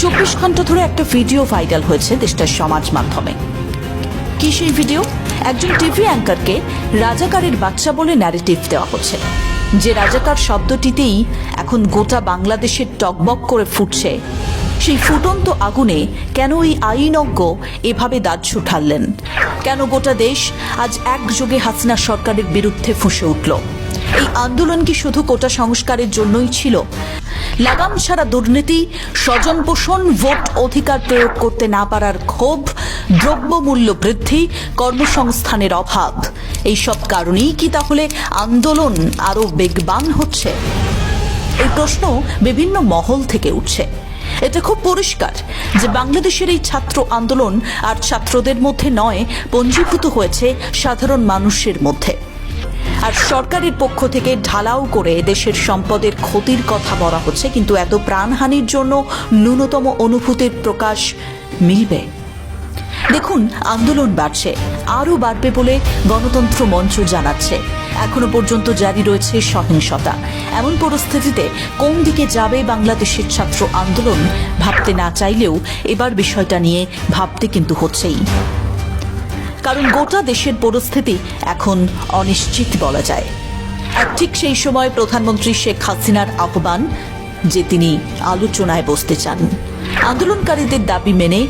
24 ঘন্টা ধরে একটা ভিডিও ভাইরাল হয়েছে দেশটার সমাজ মাধ্যমে। কি সেই ভিডিও? একজন টিভি অ্যাঙ্কারকে রাজাকারের বাচ্চা বলে ন্যারেটিভ দেওয়া হচ্ছে। যে রাজাকার শব্দটিতেই এখন গোটা বাংলাদেশের টকবক করে ফুটছে, সেই ফুটন্ত আগুনে কেন ওই আইনজ্ঞ এভাবে দাঁত ঠাললেন? কেন গোটা দেশ আজ একযোগে হাসিনা সরকারের বিরুদ্ধে ফুঁসে উঠল? এই আন্দোলন কি শুধু কোটা সংস্কারের জন্যই ছিল? লাগাম ছাড়া দুর্নীতি, স্বজন পোষণ, ভোট অধিকার প্রয়োগ করতে না পারার ক্ষোভ, দ্রব্যমূল্য বৃদ্ধি, কর্মসংস্থানের অভাব, এই সব কারণেই কি তাহলে আন্দোলন আরো বেগবান হচ্ছে? এই প্রশ্ন বিভিন্ন মহল থেকে উঠছে। এটা খুব পরিষ্কার যে বাংলাদেশের এই ছাত্র আন্দোলন আর ছাত্রদের মধ্যে নয়, পঞ্জীভূত হয়েছে সাধারণ মানুষের মধ্যে। আর সরকারের পক্ষ থেকে ঢালাও করে দেশের সম্পদের ক্ষতির কথা বলা হচ্ছে, কিন্তু এত প্রাণহানির জন্য ন্যূনতম অনুভূতির প্রকাশ মিলবে? দেখুন, আন্দোলন বাড়ছে, আরও বাড়বে বলে গণতন্ত্র মঞ্চ জানাচ্ছে। এখনো পর্যন্ত জারি রয়েছে সহিংসতা। এমন পরিস্থিতিতে কোন দিকে যাবে বাংলাদেশের ছাত্র আন্দোলন ভাবতে না চাইলেও এবার বিষয়টা নিয়ে ভাবতে কিন্তু হচ্ছেই। কারণ গোটা দেশের পরিস্থিতি এখন অনিশ্চিত বলা যায়। আর ঠিক সেই সময় প্রধানমন্ত্রী শেখ হাসিনার আহ্বান যে তিনি আলোচনায় বসতে চান। আন্দোলনকারীদের দাবি মেনে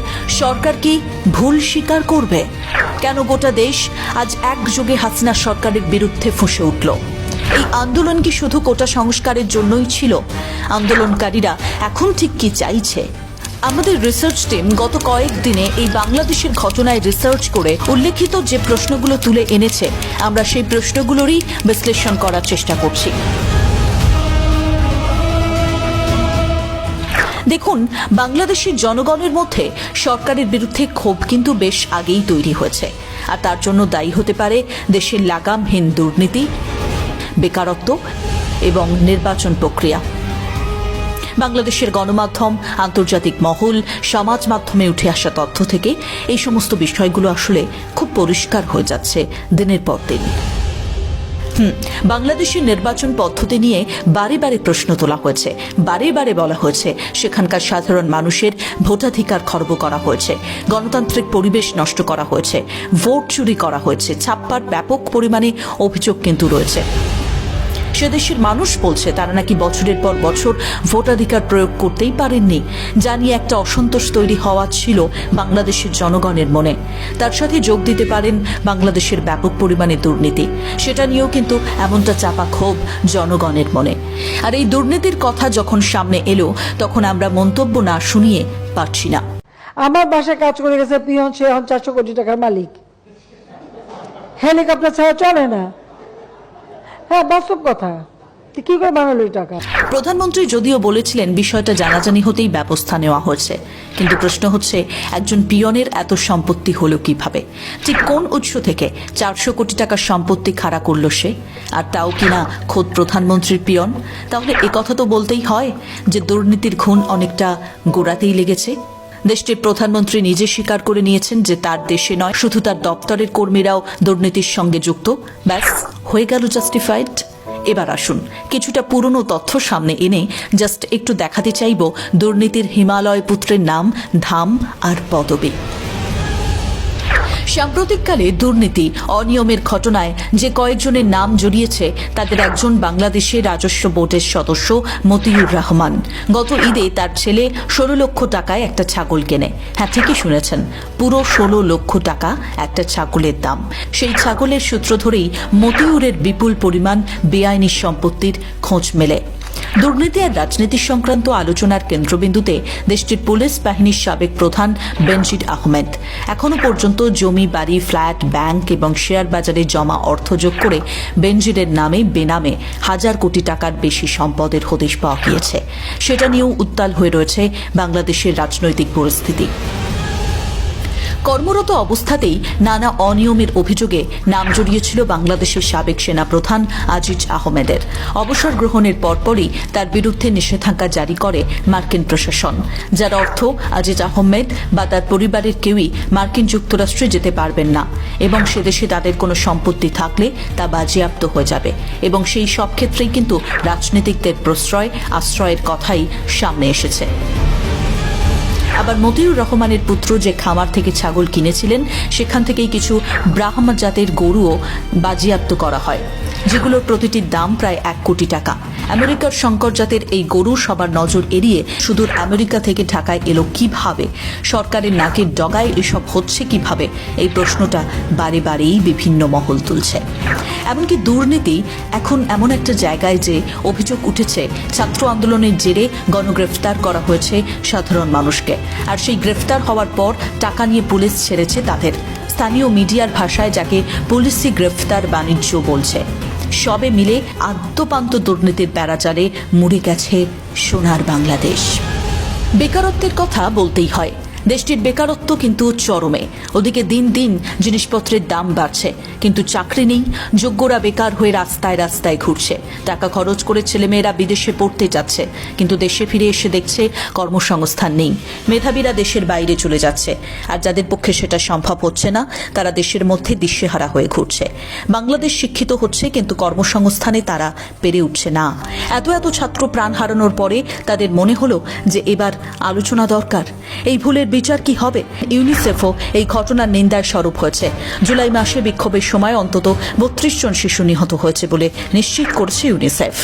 সরকার কি ভুল স্বীকার করবে? কেন গোটা দেশ আজ একযোগে হাসিনা সরকারের বিরুদ্ধে ফুঁসে উঠল? এই আন্দোলন কি শুধু কোটা সংস্কারের জন্যই ছিল? আন্দোলনকারীরা এখন ঠিক কি চাইছে? আমাদের রিসার্চ টিম গত কয়েকদিনে এই বাংলাদেশের ঘটনায় রিসার্চ করে উল্লেখিত যে প্রশ্নগুলো তুলে এনেছে, আমরা সেই প্রশ্নগুলোরই বিশ্লেষণ করার চেষ্টা করছি। দেখুন, বাংলাদেশের জনগণের মধ্যে সরকারের বিরুদ্ধে ক্ষোভ কিন্তু বেশ আগেই তৈরি হয়েছে। আর তার জন্য দায়ী হতে পারে দেশের লাগামহীন দুর্নীতি, বেকারত্ব এবং নির্বাচন প্রক্রিয়া। বাংলাদেশের গণমাধ্যম, আন্তর্জাতিক মহল, সমাজ মাধ্যমে উঠে আসা তথ্য থেকে এই সমস্ত বিষয়গুলো আসলে খুব পরিষ্কার হয়ে যাচ্ছে দিনের পর দিন। বাংলাদেশের নির্বাচন পদ্ধতি নিয়ে বারে বারে প্রশ্ন তোলা হয়েছে, বারে বারে বলা হয়েছে সেখানকার সাধারণ মানুষের ভোটাধিকার খর্ব করা হয়েছে, গণতান্ত্রিক পরিবেশ নষ্ট করা হয়েছে, ভোট চুরি করা হয়েছে, ছাপ্পার ব্যাপক পরিমাণে অভিযোগ কিন্তু রয়েছে। সে দেশের মানুষ বলছে তারা নাকি বছরের পর বছর ভোটাধিকার প্রয়োগ করতেই পারেননি, যা নিয়ে একটা অসন্তোষ তৈরি হওয়া ছিল বাংলাদেশের জনগণের মনে। তার সাথে যোগ দিতে পারেন বাংলাদেশের ব্যাপক পরিমাণে দুর্নীতি, সেটা নিয়েও কিন্তু এমনটা চাপা ক্ষোভ জনগণের মনে। আর এই দুর্নীতির কথা যখন সামনে এলো, তখন আমরা মন্তব্য না শুনিয়ে পারছি না। আমার বাসায় কাজ করে গেছে পিয়ন, সে এখন 400 কোটি টাকার মালিক। হেলিকপ্টার ছাড়া চলে না। হ্যাঁ, বাস্তব কথা। কি করে বানালো এই টাকা? প্রধানমন্ত্রী যদিও বলেছিলেন বিষয়টা জানাজানি হতেই ব্যবস্থা নেওয়া হয়েছে, কিন্তু প্রশ্ন হচ্ছে একজন পিয়নের এত সম্পত্তি হলো কিভাবে? ঠিক কোন উৎস থেকে 400 কোটি টাকার সম্পত্তি খাড়া করলো সে? আর তাও কিনা খোদ প্রধানমন্ত্রীর পিয়ন। তাহলে একথা তো বলতেই হয় যে দুর্নীতির খুন অনেকটা গোড়াতেই লেগেছে। দেশটির প্রধানমন্ত্রী নিজে স্বীকার করে নিয়েছেন যে তার দেশে নয়, শুধু তার দপ্তরের কর্মীরাও দুর্নীতির সঙ্গে যুক্ত। ব্যাস, হয়ে গেল জাস্টিফাইড। এবার আসুন কিছুটা পুরনো তথ্য সামনে এনে জাস্ট একটু দেখাতে চাইব দুর্নীতির হিমালয় পুত্রের নাম, ধাম আর পদবী। সাম্প্রতিককালে দুর্নীতি, অনিয়মের ঘটনায় যে কয়েকজনের নাম জড়িয়েছে তাদের একজন বাংলাদেশের রাজস্ব বোর্ডের সদস্য মতিউর রহমান। গত ঈদে তার ছেলে 16 লক্ষ টাকায় একটা ছাগল কেনে। হ্যাঁ, ঠিকই শুনেছেন, পুরো 16 লক্ষ টাকা একটা ছাগলের দাম। সেই ছাগলের সূত্র ধরেই মতিউরের বিপুল পরিমাণ বেআইনি সম্পত্তির খোঁজ মেলে। দুর্নীতি আর রাজনীতি সংক্রান্ত আলোচনার কেন্দ্রবিন্দুতে দেশটির পুলিশ বাহিনীর সাবেক প্রধান বেনজির আহমেদ। এখনো পর্যন্ত জমি, বাড়ি, ফ্ল্যাট, ব্যাংক এবং শেয়ার বাজারে জমা অর্থ যোগ করে বেনজিরের নামে বেনামে 1000 কোটি টাকার বেশি সম্পদের হদিশ পাওয়া গিয়েছে। সেটা নিয়েও উত্তাল হয়ে রয়েছে বাংলাদেশের রাজনৈতিক পরিস্থিতি। কর্মরত অবস্থাতেই নানা অনিয়মের অভিযোগে নাম জড়িয়েছিল বাংলাদেশের সাবেক সেনাপ্রধান আজিজ আহমেদের। অবসর গ্রহণের পরপরই তার বিরুদ্ধে নিষেধাজ্ঞা জারি করে মার্কিন প্রশাসন, যার অর্থ আজিজ আহমেদ বা তার পরিবারের কেউই মার্কিন যুক্তরাষ্ট্রে যেতে পারবেন না এবং সেদেশে তাদের কোনো সম্পত্তি থাকলে তা বাজেয়াপ্ত হয়ে যাবে। এবং সেই সব ক্ষেত্রেই কিন্তু রাজনীতিকদের আশ্রয়ের কথাই সামনে এসেছে। আবার মতিউর রহমানের পুত্র যে খামার থেকে ছাগল কিনেছিলেন সেখান থেকেই কিছু ব্রাহ্মা জাতের গরুও বাজেয়াপ্ত করা হয়, যেগুলোর প্রতিটির দাম প্রায় 1 কোটি টাকা। আমেরিকার শঙ্কর জাতের এই গরু সবার নজর এড়িয়ে সুদূর আমেরিকা থেকে ঢাকায় এলো কিভাবে? সরকারের নাকের ডগায় এসব হচ্ছে কিভাবে? এই প্রশ্নটা বারে বারেই বিভিন্ন মহল তুলছে। এমনকি দুর্নীতি এখন এমন একটা জায়গায় যে অভিযোগ উঠেছে ছাত্র আন্দোলনের জেরে গণগ্রেফতার করা হয়েছে সাধারণ মানুষকে, আর সেই গ্রেফতার হওয়ার পর টাকা নিয়ে পুলিশ ছেড়েছে তাদের। স্থানীয় মিডিয়ার ভাষায় যাকে পুলিশি গ্রেফতার বাণিজ্য বলছে। সবে মিলে আদ্যপান্ত দুর্নীতির প্যারাচারে মুড়ে গেছে সোনার বাংলাদেশ। বেকারত্বের কথা বলতেই হয়। দেশটির বেকারত্ব কিন্তু চরমে। ওদিকে দিন দিন জিনিসপত্রের দাম বাড়ছে, কিন্তু চাকরি নেই। যোগ্যরা বেকার হয়ে রাস্তায় রাস্তায় ঘুরছে। টাকা খরচ করে ছেলেমেয়েরা বিদেশে পড়তে যাচ্ছে, কিন্তু দেশে ফিরে এসে দেখছে কর্মসংস্থান নেই। মেধাবীরা দেশের বাইরে চলে যাচ্ছে, আর যাদের পক্ষে সেটা সম্ভব হচ্ছে না তারা দেশের মধ্যে দিশেহারা হয়ে ঘুরছে। বাংলাদেশ শিক্ষিত হচ্ছে, কিন্তু কর্মসংস্থানে তারা পেরে উঠছে না। এত এত ছাত্র প্রাণ হারানোর পরে তাদের মনে হলো যে এবার আলোচনা দরকার। এই ভুলের বিচার কি হবে? ইউনিসেফও এই ঘটনার নিন্দার স্বরূপ হয়েছে। জুলাই মাসে বিক্ষোভের সময় অন্তত 32 জন শিশু নিহত হয়েছে বলে নিশ্চিত করছে ইউনিসেফ।